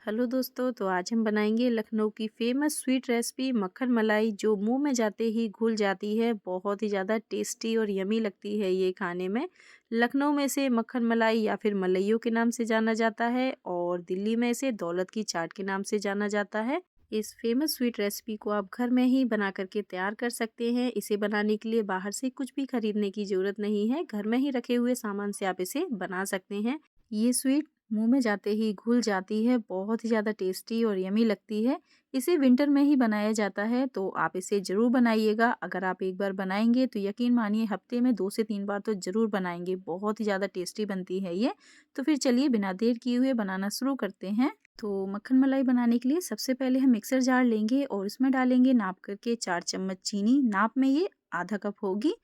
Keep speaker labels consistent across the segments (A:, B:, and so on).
A: Hello दोस्तों, तो आज हम बनाएंगे लखनऊ की फेमस स्वीट रेसिपी मक्खन मलाई, जो मुंह में जाते ही घुल जाती है। बहुत ही ज़्यादा टेस्टी और यमी लगती है ये खाने में। लखनऊ में इसे मक्खन मलाई या फिर मलइयों के नाम से जाना जाता है और दिल्ली में इसे दौलत की चाट के नाम से जाना जाता है। इस फेमस स्वीट रेसिपी को आप घर में ही बना करके तैयार कर सकते हैं। इसे बनाने के लिए बाहर से कुछ भी खरीदने की ज़रूरत नहीं है, घर में ही रखे हुए सामान से आप इसे बना सकते हैं। ये स्वीट मुंह में जाते ही घुल जाती है, बहुत ही ज़्यादा टेस्टी और यमी लगती है। इसे विंटर में ही बनाया जाता है, तो आप इसे ज़रूर बनाइएगा। अगर आप एक बार बनाएंगे तो यकीन मानिए हफ्ते में 2 से 3 बार तो ज़रूर बनाएंगे। बहुत ही ज़्यादा टेस्टी बनती है ये। तो फिर चलिए बिना देर किए हुए बनाना शुरू करते हैं। तो मक्खन मलाई बनाने के लिए सबसे पहले हम मिक्सर जार लेंगे और इसमें डालेंगे नाप करके 4 चम्मच चीनी। नाप में ये आधा कप होगी।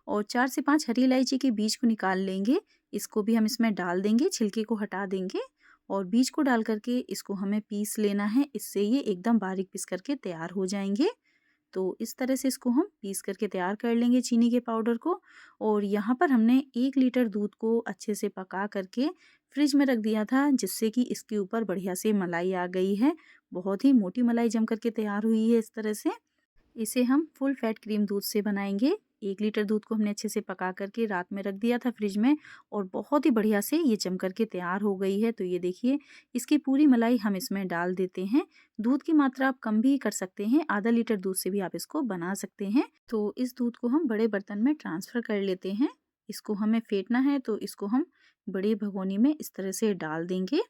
A: और 4 से 5 हरी इलायची के बीज को निकाल लेंगे। इसको भी हम इसमें डाल देंगे, छिलके को हटा देंगे और बीज को डाल करके इसको हमें पीस लेना है। इससे ये एकदम बारीक पीस करके तैयार हो जाएंगे। तो इस तरह से इसको हम पीस करके तैयार कर लेंगे चीनी के पाउडर को। और यहाँ पर हमने 1 लीटर दूध को अच्छे से पका करके फ्रिज में रख दिया था, जिससे कि इसके ऊपर बढ़िया से मलाई आ गई है। बहुत ही मोटी मलाई जम करके तैयार हुई है इस तरह से। इसे हम फुल फैट क्रीम दूध से बनाएंगे। 1 लीटर दूध को हमने अच्छे से पका करके रात में रख दिया था फ्रिज में और बहुत ही बढ़िया से ये जम करके तैयार हो गई है। तो ये देखिए, इसकी पूरी मलाई हम इसमें डाल देते हैं। दूध की मात्रा आप कम भी कर सकते हैं, आधा लीटर दूध से भी आप इसको बना सकते हैं। तो इस दूध को हम बड़े बर्तन में ट्रांसफ़र कर लेते हैं। इसको हमें फेंटना है, तो इसको हम बड़ी भगोनी में इस तरह से डाल देंगे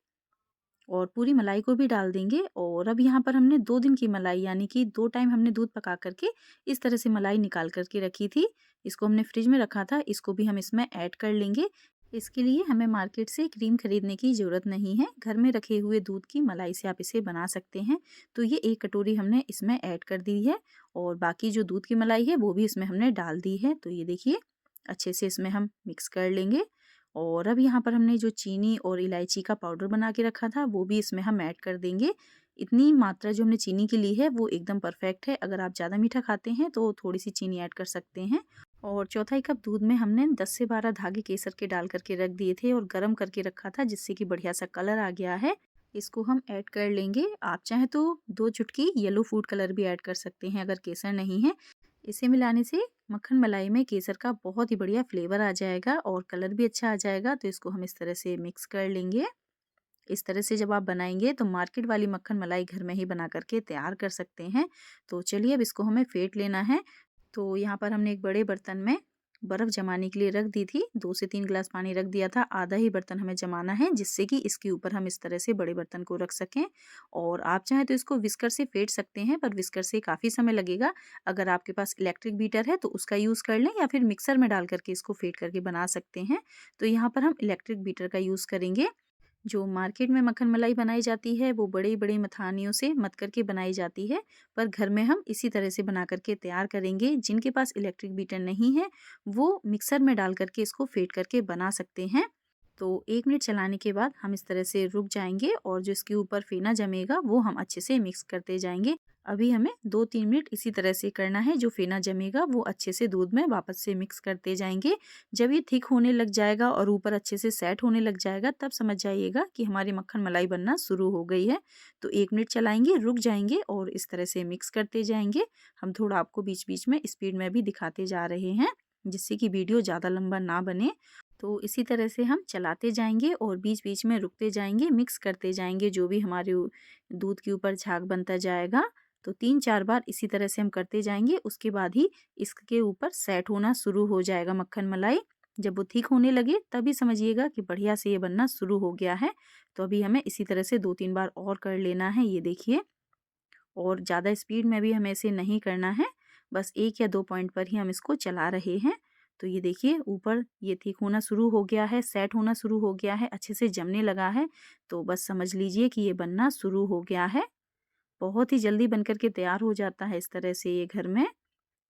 A: और पूरी मलाई को भी डाल देंगे। और अब यहाँ पर हमने 2 दिन की मलाई, यानी कि 2 टाइम हमने दूध पका करके इस तरह से मलाई निकाल करके रखी थी। इसको हमने फ्रिज में रखा था, इसको भी हम इसमें ऐड कर लेंगे। इसके लिए हमें मार्केट से क्रीम खरीदने की ज़रूरत नहीं है, घर में रखे हुए दूध की मलाई से आप इसे बना सकते हैं। तो ये 1 कटोरी हमने इसमें ऐड कर दी है और बाकी जो दूध की मलाई है वो भी इसमें हमने डाल दी है। तो ये देखिए, अच्छे से इसमें हम मिक्स कर लेंगे। और अब यहाँ पर हमने जो चीनी और इलायची का पाउडर बना के रखा था वो भी इसमें हम ऐड कर देंगे। इतनी मात्रा जो हमने चीनी की ली है वो एकदम परफेक्ट है। अगर आप ज़्यादा मीठा खाते हैं तो थोड़ी सी चीनी ऐड कर सकते हैं। और चौथाई कप दूध में हमने 10 से 12 धागे केसर के डाल करके रख दिए थे और गर्म करके रखा था, जिससे कि बढ़िया सा कलर आ गया है। इसको हम ऐड कर लेंगे। आप चाहें तो 2 चुटकी येलो फूड कलर भी ऐड कर सकते हैं अगर केसर नहीं है। इसे मिलाने से मक्खन मलाई में केसर का बहुत ही बढ़िया फ्लेवर आ जाएगा और कलर भी अच्छा आ जाएगा। तो इसको हम इस तरह से मिक्स कर लेंगे। इस तरह से जब आप बनाएंगे तो मार्केट वाली मक्खन मलाई घर में ही बना करके तैयार कर सकते हैं। तो चलिए अब इसको हमें फेंट लेना है। तो यहाँ पर हमने एक बड़े बर्तन में बर्फ़ जमाने के लिए रख दी थी। 2 से 3 गिलास पानी रख दिया था। आधा ही बर्तन हमें जमाना है, जिससे कि इसके ऊपर हम इस तरह से बड़े बर्तन को रख सकें। और आप चाहें तो इसको विस्कर से फेंट सकते हैं, पर विस्कर से काफ़ी समय लगेगा। अगर आपके पास इलेक्ट्रिक बीटर है तो उसका यूज़ कर लें, या फिर मिक्सर में डाल करके इसको फेंट करके बना सकते हैं। तो यहाँ पर हम इलेक्ट्रिक बीटर का यूज़ करेंगे। जो मार्केट में मक्खन मलाई बनाई जाती है वो बड़ी-बड़ी मथानियों से मथ करके बनाई जाती है, पर घर में हम इसी तरह से बना करके तैयार करेंगे। जिनके पास इलेक्ट्रिक बीटर नहीं है वो मिक्सर में डाल करके इसको फेंट करके बना सकते हैं। तो 1 मिनट चलाने के बाद हम इस तरह से रुक जाएंगे और जो इसके ऊपर फेना जमेगा वो हम अच्छे से मिक्स करते जाएंगे। अभी हमें 2-3 मिनट इसी तरह से करना है। जो फेना जमेगा वो अच्छे से दूध में वापस से मिक्स करते जाएंगे। जब ये थिक होने लग जाएगा और ऊपर अच्छे से सेट होने लग जाएगा, तब समझ जाइएगा कि हमारी मक्खन मलाई बनना शुरू हो गई है। तो 1 मिनट चलाएंगे, रुक जाएंगे और इस तरह से मिक्स करते जाएंगे। हम थोड़ा आपको बीच बीच में स्पीड में भी दिखाते जा रहे हैं, जिससे कि वीडियो ज़्यादा लंबा ना बने। तो इसी तरह से हम चलाते जाएंगे और बीच बीच में रुकते जाएंगे, मिक्स करते जाएंगे। जो भी हमारे दूध के ऊपर झाग बनता जाएगा, तो 3-4 बार इसी तरह से हम करते जाएंगे। उसके बाद ही इसके ऊपर सेट होना शुरू हो जाएगा मक्खन मलाई। जब वो ठीक होने लगे तभी समझिएगा कि बढ़िया से ये बनना शुरू हो गया है। तो अभी हमें इसी तरह से 2-3 बार और कर लेना है, ये देखिए। और ज़्यादा स्पीड में भी हमें इसे नहीं करना है, बस 1 या 2 पॉइंट पर ही हम इसको चला रहे हैं। तो ये देखिए, ऊपर ये ठीक होना शुरू हो गया है, सेट होना शुरू हो गया है, अच्छे से जमने लगा है। तो बस समझ लीजिए कि ये बनना शुरू हो गया है। बहुत ही जल्दी बन कर के तैयार हो जाता है इस तरह से ये घर में।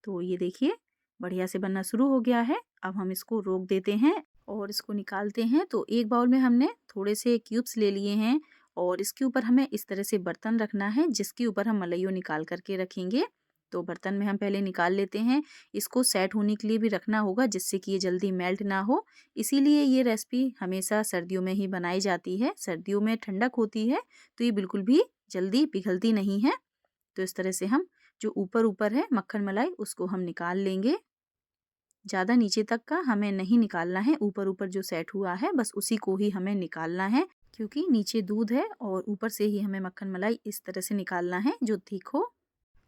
A: तो ये देखिए, बढ़िया से बनना शुरू हो गया है। अब हम इसको रोक देते हैं और इसको निकालते हैं। तो एक बाउल में हमने थोड़े से क्यूब्स ले लिए हैं और इसके ऊपर हमें इस तरह से बर्तन रखना है, जिसके ऊपर हम मलाइयों निकाल करके रखेंगे। तो बर्तन में हम पहले निकाल लेते हैं। इसको सेट होने के लिए भी रखना होगा जिससे कि ये जल्दी मेल्ट ना हो। इसीलिए ये रेसिपी हमेशा सर्दियों में ही बनाई जाती है। सर्दियों में ठंडक होती है तो ये बिल्कुल भी जल्दी पिघलती नहीं है। तो इस तरह से हम जो ऊपर ऊपर है मक्खन मलाई उसको हम निकाल लेंगे। ज़्यादा नीचे तक का हमें नहीं निकालना है, ऊपर ऊपर जो सेट हुआ है बस उसी को ही हमें निकालना है, क्योंकि नीचे दूध है और ऊपर से ही हमें मक्खन मलाई इस तरह से निकालना है जो थिक हो।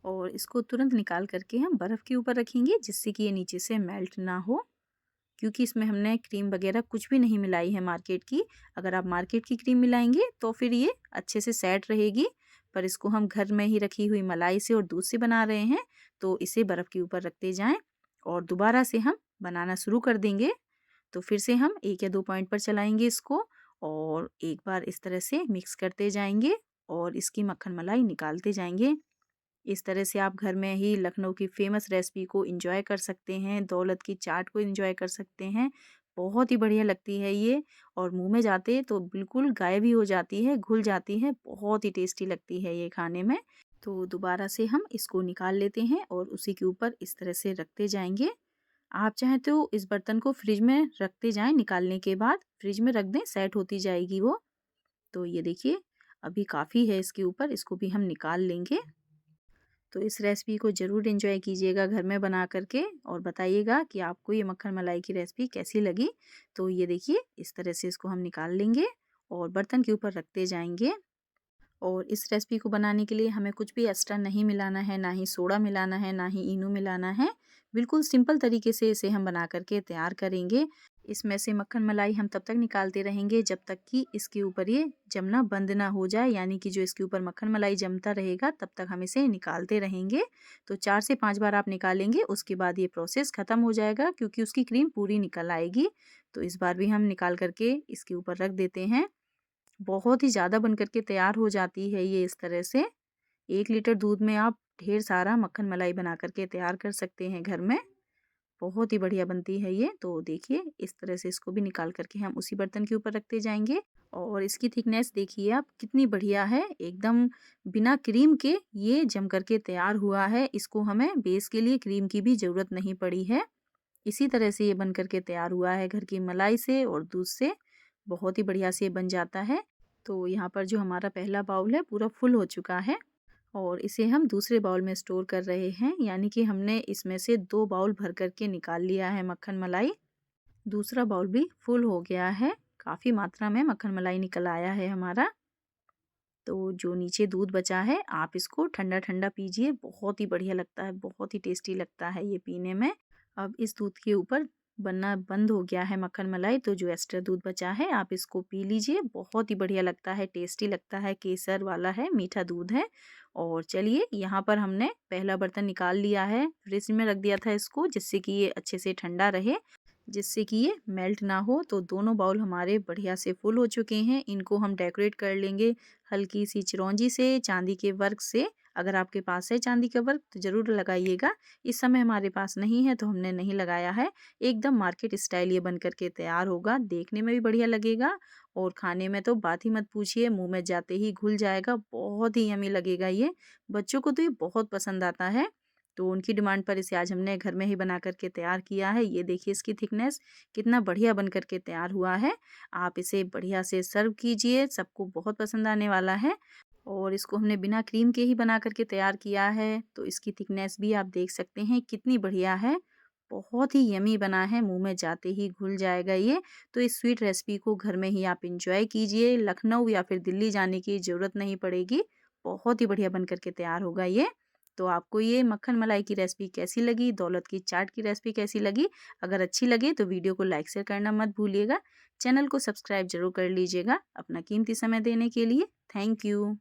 A: और इसको तुरंत निकाल करके हम बर्फ़ के ऊपर रखेंगे जिससे कि ये नीचे से मेल्ट ना हो, क्योंकि इसमें हमने क्रीम वगैरह कुछ भी नहीं मिलाई है मार्केट की। अगर आप मार्केट की क्रीम मिलाएंगे तो फिर ये अच्छे से सेट रहेगी, पर इसको हम घर में ही रखी हुई मलाई से और दूध से बना रहे हैं तो इसे बर्फ़ के ऊपर रखते जाएं और दोबारा से हम बनाना शुरू कर देंगे। तो फिर से हम 1 या 2 पॉइंट पर चलाएंगे इसको और एक बार इस तरह से मिक्स करते जाएंगे और इसकी मक्खन मलाई निकालते जाएंगे। इस तरह से आप घर में ही लखनऊ की फ़ेमस रेसिपी को एंजॉय कर सकते हैं, दौलत की चाट को एंजॉय कर सकते हैं। बहुत ही बढ़िया लगती है ये और मुँह में जाते तो बिल्कुल गायब ही हो जाती है, घुल जाती है, बहुत ही टेस्टी लगती है ये खाने में। तो दोबारा से हम इसको निकाल लेते हैं और उसी के ऊपर इस तरह से रखते जाएंगे। आप चाहें तो इस बर्तन को फ्रिज में रखते जाएं, निकालने के बाद फ्रिज में रख दें, सेट होती जाएगी वो। तो ये देखिए अभी काफ़ी है इसके ऊपर, इसको भी हम निकाल लेंगे। तो इस रेसिपी को ज़रूर एंजॉय कीजिएगा घर में बना करके और बताइएगा कि आपको ये मक्खन मलाई की रेसिपी कैसी लगी। तो ये देखिए इस तरह से इसको हम निकाल लेंगे और बर्तन के ऊपर रखते जाएंगे। और इस रेसिपी को बनाने के लिए हमें कुछ भी एक्स्ट्रा नहीं मिलाना है, ना ही सोडा मिलाना है, ना ही इनो मिलाना है। बिल्कुल सिंपल तरीके से इसे हम बना करके तैयार करेंगे। इसमें से मक्खन मलाई हम तब तक निकालते रहेंगे जब तक कि इसके ऊपर ये जमना बंद ना हो जाए, यानी कि जो इसके ऊपर मक्खन मलाई जमता रहेगा तब तक हम इसे निकालते रहेंगे। तो 4 से 5 बार आप निकालेंगे, उसके बाद ये प्रोसेस ख़त्म हो जाएगा क्योंकि उसकी क्रीम पूरी निकल आएगी। तो इस बार भी हम निकाल करके इसके ऊपर रख देते हैं। बहुत ही ज़्यादा बन कर के तैयार हो जाती है ये इस तरह से। 1 लीटर दूध में आप ढेर सारा मक्खन मलाई बना कर के तैयार कर सकते हैं घर में। बहुत ही बढ़िया बनती है ये। तो देखिए इस तरह से इसको भी निकाल कर के हम उसी बर्तन के ऊपर रखते जाएँगे और इसकी थिकनेस देखिए आप कितनी बढ़िया है। एकदम बिना क्रीम के ये जम कर के तैयार हुआ है। इसको हमें बेस के लिए क्रीम की भी ज़रूरत नहीं पड़ी है। इसी तरह से ये बन कर के तैयार हुआ है घर की मलाई से और दूध से। बहुत ही बढ़िया से ये बन जाता है। तो यहाँ पर जो हमारा पहला बाउल है पूरा फुल हो चुका है और इसे हम दूसरे बाउल में स्टोर कर रहे हैं, यानी कि हमने इसमें से 2 बाउल भर कर के निकाल लिया है मक्खन मलाई। दूसरा बाउल भी फुल हो गया है, काफ़ी मात्रा में मक्खन मलाई निकल आया है हमारा। तो जो नीचे दूध बचा है आप इसको ठंडा ठंडा पीजिए, बहुत ही बढ़िया लगता है, बहुत ही टेस्टी लगता है ये पीने में। अब इस दूध के ऊपर बनना बंद हो गया है मक्खन मलाई, तो जो एक्स्ट्रा दूध बचा है आप इसको पी लीजिए, बहुत ही बढ़िया लगता है, टेस्टी लगता है, केसर वाला है, मीठा दूध है। और चलिए यहाँ पर हमने पहला बर्तन निकाल लिया है, फ्रिज में रख दिया था इसको जिससे कि ये अच्छे से ठंडा रहे, जिससे कि ये मेल्ट ना हो। तो दोनों बाउल हमारे बढ़िया से फुल हो चुके हैं। इनको हम डेकोरेट कर लेंगे हल्की सी चिरौंजी से, चांदी के वर्क से। अगर आपके पास है चांदी का वर्क तो ज़रूर लगाइएगा। इस समय हमारे पास नहीं है तो हमने नहीं लगाया है। एकदम मार्केट स्टाइल ये बन कर के तैयार होगा, देखने में भी बढ़िया लगेगा और खाने में तो बात ही मत पूछिए, मुंह में जाते ही घुल जाएगा, बहुत ही यमी लगेगा ये। बच्चों को तो ये बहुत पसंद आता है। तो उनकी डिमांड पर इसे आज हमने घर में ही बना करके तैयार किया है। ये देखिए इसकी थिकनेस कितना बढ़िया बन करके तैयार हुआ है। आप इसे बढ़िया से सर्व कीजिए, सबको बहुत पसंद आने वाला है। और इसको हमने बिना क्रीम के ही बना करके तैयार किया है, तो इसकी थिकनेस भी आप देख सकते हैं कितनी बढ़िया है। बहुत ही यमी बना है, मुंह में जाते ही घुल जाएगा ये। तो इस स्वीट रेसिपी को घर में ही आप इंजॉय कीजिए, लखनऊ या फिर दिल्ली जाने की ज़रूरत नहीं पड़ेगी। बहुत ही बढ़िया बन करके तैयार होगा ये। तो आपको ये मक्खन मलाई की रेसिपी कैसी लगी, दौलत की चाट की रेसिपी कैसी लगी? अगर अच्छी लगे तो वीडियो को लाइक शेयर करना मत भूलिएगा। चैनल को सब्सक्राइब जरूर कर लीजिएगा। अपना कीमती समय देने के लिए थैंक यू।